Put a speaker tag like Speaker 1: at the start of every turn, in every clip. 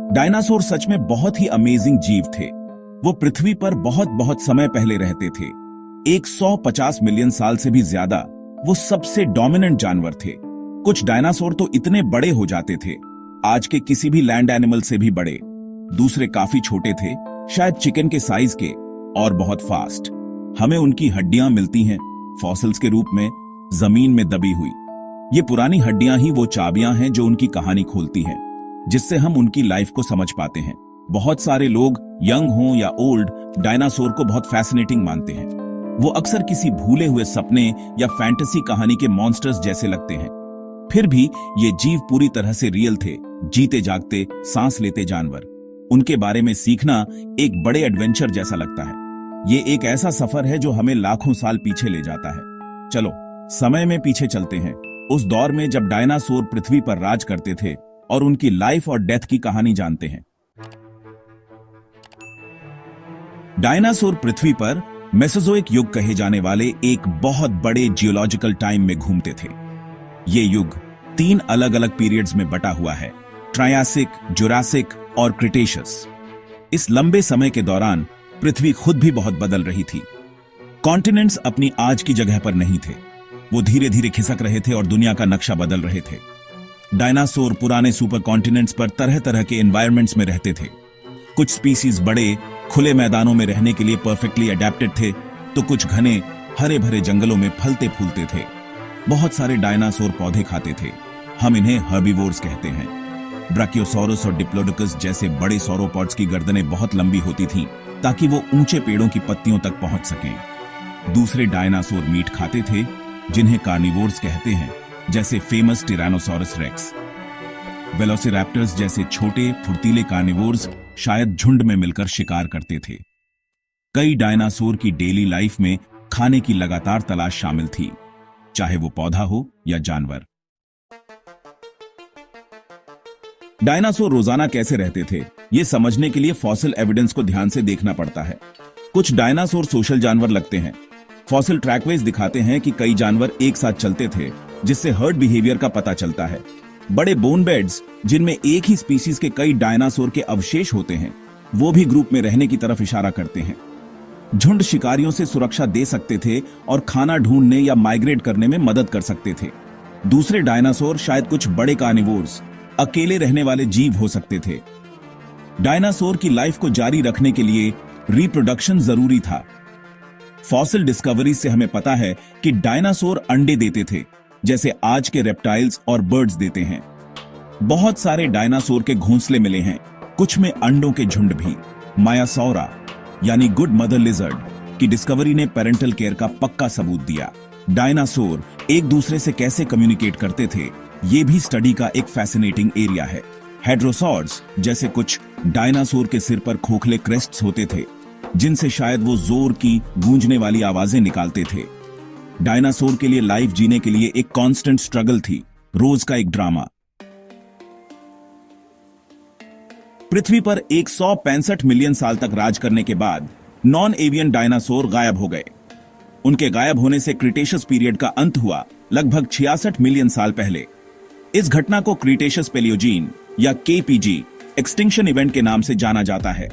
Speaker 1: Dinosaur सच में बहुत ही amazing जीव थे। वो पृथ्वी पर बहुत बहुत समय पहले रहते थे। 150 मिलियन साल से भी ज्यादा वो सबसे डोमिनेंट जानवर थे। कुछ डायनासोर तो इतने बड़े हो जाते थे, आज के किसी भी लैंड एनिमल से भी बड़े। दूसरे काफी छोटे थे, शायद चिकन के साइज के, और बहुत फास्ट। हमें उनकी हड्डियां मिलती हैं फॉसिल्स के रूप में, जमीन में दबी हुई। ये पुरानी हड्डियां ही वो चाबियां हैं जो उनकी कहानी खोलती हैं, जिससे हम उनकी लाइफ को समझ पाते हैं। बहुत सारे लोग, यंग हों या ओल्ड, डायनासोर को बहुत फैसिनेटिंग मानते हैं। वो अक्सर किसी भूले हुए सपने या फैंटेसी कहानी के मॉन्स्टर्स जैसे लगते हैं। फिर भी ये जीव पूरी तरह से रियल थे, जीते जागते, सांस लेते जानवर। उनके बारे में सीखना एक बड़े एडवेंचर जैसा लगता है। ये एक ऐसा सफर है जो हमें लाखों साल पीछे ले जाता है। चलो समय में पीछे चलते हैं, उस दौर में जब डायनासोर पृथ्वी पर राज करते थे, और उनकी लाइफ और डेथ की कहानी जानते हैं। डायनासोर पृथ्वी पर मेसोजोइक युग कहे जाने वाले एक बहुत बड़े जियोलॉजिकल टाइम में घूमते थे। ये युग 3 अलग अलग पीरियड्स में बटा हुआ है: ट्रायासिक, जुरासिक और क्रिटेशियस। इस लंबे समय के दौरान पृथ्वी खुद भी बहुत बदल रही थी। कॉन्टिनेंट्स अपनी आज की जगह पर नहीं थे, वो धीरे धीरे खिसक रहे थे और दुनिया का नक्शा बदल रहे थे। डायनासोर पुराने सुपर कॉन्टिनेंट्स पर तरह तरह के एनवायरनमेंट्स में रहते थे। कुछ स्पीसीज बड़े खुले मैदानों में रहने के लिए परफेक्टली अडेप्टेड थे, तो कुछ घने हरे भरे जंगलों में फलते फूलते थे। बहुत सारे डायनासोर पौधे खाते थे, हम इन्हें हर्बीवोर्स कहते हैं। ब्राकियोसॉरस और डिप्लोडोकस जैसे बड़े सौरोपॉड्स की गर्दनें बहुत लंबी होती थीं, ताकि वो ऊंचे पेड़ों की पत्तियों तक पहुंच सकें। दूसरे डायनासोर मीट खाते थे, जिन्हें कार्निवोर्स कहते हैं, जैसे फेमस टिरानोसॉरस रेक्स। वेलोसिरैप्टर्स जैसे छोटे फुर्तीले कार्निवोर्स शायद झुंड में मिलकर शिकार करते थे। कई डायनासोर की डेली लाइफ में खाने की लगातार तलाश शामिल थी, चाहे वो पौधा हो या जानवर। डायनासोर रोजाना कैसे रहते थे, ये समझने के लिए फॉसिल एविडेंस को ध्यान से देखना पड़ता है। कुछ डायनासोर सोशल जानवर लगते हैं। फॉसिल ट्रैकवेज दिखाते हैं कि कई जानवर एक साथ चलते थे, जिससे हर्ड बिहेवियर का पता चलता है। बड़े बोन बेड्स, जिनमें एक ही स्पीसीज के कई डायनासोर के अवशेष होते हैं, वो भी ग्रुप में रहने की तरफ इशारा करते हैं। झुंड शिकारियों से सुरक्षा दे सकते थे और खाना ढूंढने या माइग्रेट करने में मदद कर सकते थे। दूसरे डायनासोर, शायद कुछ बड़े कार्निवोर्स, अकेले रहने वाले जीव हो सकते थे। डायनासोर की लाइफ को जारी रखने के लिए रिप्रोडक्शन जरूरी था। फॉसिल डिस्कवरी से हमें पता है कि डायनासोर अंडे देते थे, जैसे आज के रेप्टाइल्स और बर्ड्स देते हैं। बहुत सारे डायनासोर के घोंसले मिले हैं, कुछ में अंडों के झुंड भी। मायासौरा यानी गुड मदर लिजर्ड की डिस्कवरी ने पेरेंटल केयर का पक्का सबूत दिया। डायनासोर एक दूसरे से कैसे कम्युनिकेट करते थे, ये भी स्टडी का एक फैसिनेटिंग एरिया है। हेड्रोसॉर्स जैसे कुछ डायनासोर के सिर पर खोखले क्रेस्ट्स होते थे, जिनसे शायद वो जोर की गूंजने वाली आवाजें निकालते थे। डायनासोर के लिए लाइफ जीने के लिए एक कांस्टेंट स्ट्रगल थी, रोज का एक ड्रामा। पृथ्वी पर 165 मिलियन साल तक राज करने के बाद नॉन एवियन डायनासोर गायब हो गए। उनके गायब होने से क्रिटेशियस पीरियड का अंत हुआ, लगभग 66 मिलियन साल पहले। इस घटना को क्रिटेशियस पेलियोजीन या केपीजी एक्सटिंक्शन इवेंट के नाम से जाना जाता है।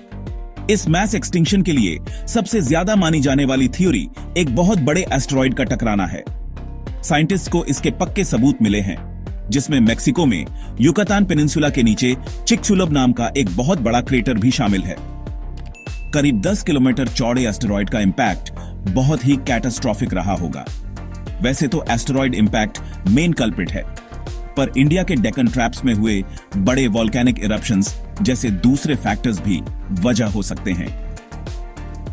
Speaker 1: इस मैस एक्सटिंक्शन के लिए सबसे ज्यादा मानी जाने वाली थ्योरी एक बहुत बड़े एस्टेरॉयड का टकराना है। साइंटिस्ट को इसके पक्के सबूत मिले हैं, जिसमें मेक्सिको में युकातान पेनिनसुला के नीचे चिकचुलब नाम का एक बहुत बड़ा क्रेटर भी शामिल है। करीब 10 किलोमीटर चौड़े एस्टेरॉयड का इंपैक्ट बहुत ही कैटास्ट्रॉफिक रहा होगा। वैसे तो एस्टेरॉयड इंपैक्ट मेन कल्प्रिट है, पर इंडिया के डेक्कन ट्रैप्स में हुए बड़े वोल्केनिक इरप्शंस जैसे दूसरे फैक्टर्स भी वजह हो सकते हैं।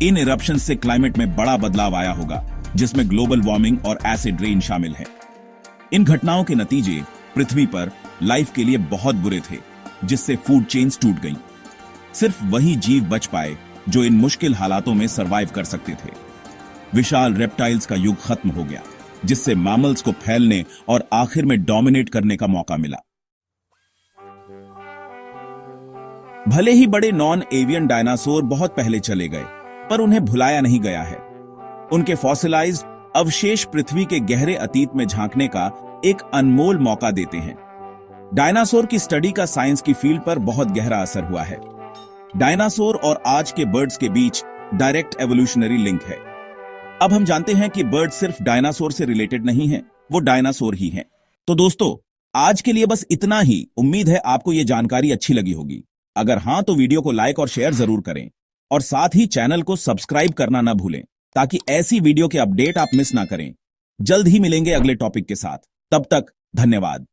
Speaker 1: इन इरप्शंस से क्लाइमेट में बड़ा बदलाव आया होगा, जिसमें ग्लोबल वार्मिंग और एसिड रेन शामिल है। इन घटनाओं के नतीजे पृथ्वी पर लाइफ के लिए बहुत बुरे थे, जिससे फूड चेन्स टूट गईं। सिर्फ वही जीव बच पाए जो इन मुश्किल हालातों में सरवाइव कर सकते थे। विशाल रेप्टाइल्स का युग खत्म हो गया, जिससे मैमल्स को फैलने और आखिर में डोमिनेट करने का मौका मिला। भले ही बड़े नॉन एवियन डायनासोर बहुत पहले चले गए, पर उन्हें भुलाया नहीं गया है। उनके फॉसिलाइज्ड अवशेष पृथ्वी के गहरे अतीत में झांकने का एक अनमोल मौका देते हैं। डायनासोर की स्टडी का साइंस की फील्ड पर बहुत गहरा असर हुआ है। डायनासोर और आज के बर्ड्स के बीच डायरेक्ट एवोल्यूशनरी लिंक है। अब हम जानते हैं कि बर्ड सिर्फ डायनासोर से रिलेटेड नहीं है, वो डायनासोर ही हैं। तो दोस्तों, आज के लिए बस इतना ही। उम्मीद है आपको ये जानकारी अच्छी लगी होगी। अगर हां तो वीडियो को लाइक और शेयर जरूर करें और साथ ही चैनल को सब्सक्राइब करना ना भूलें ताकि ऐसी वीडियो के अपडेट आप मिस ना करें। जल्द ही मिलेंगे अगले टॉपिक के साथ। तब तक धन्यवाद।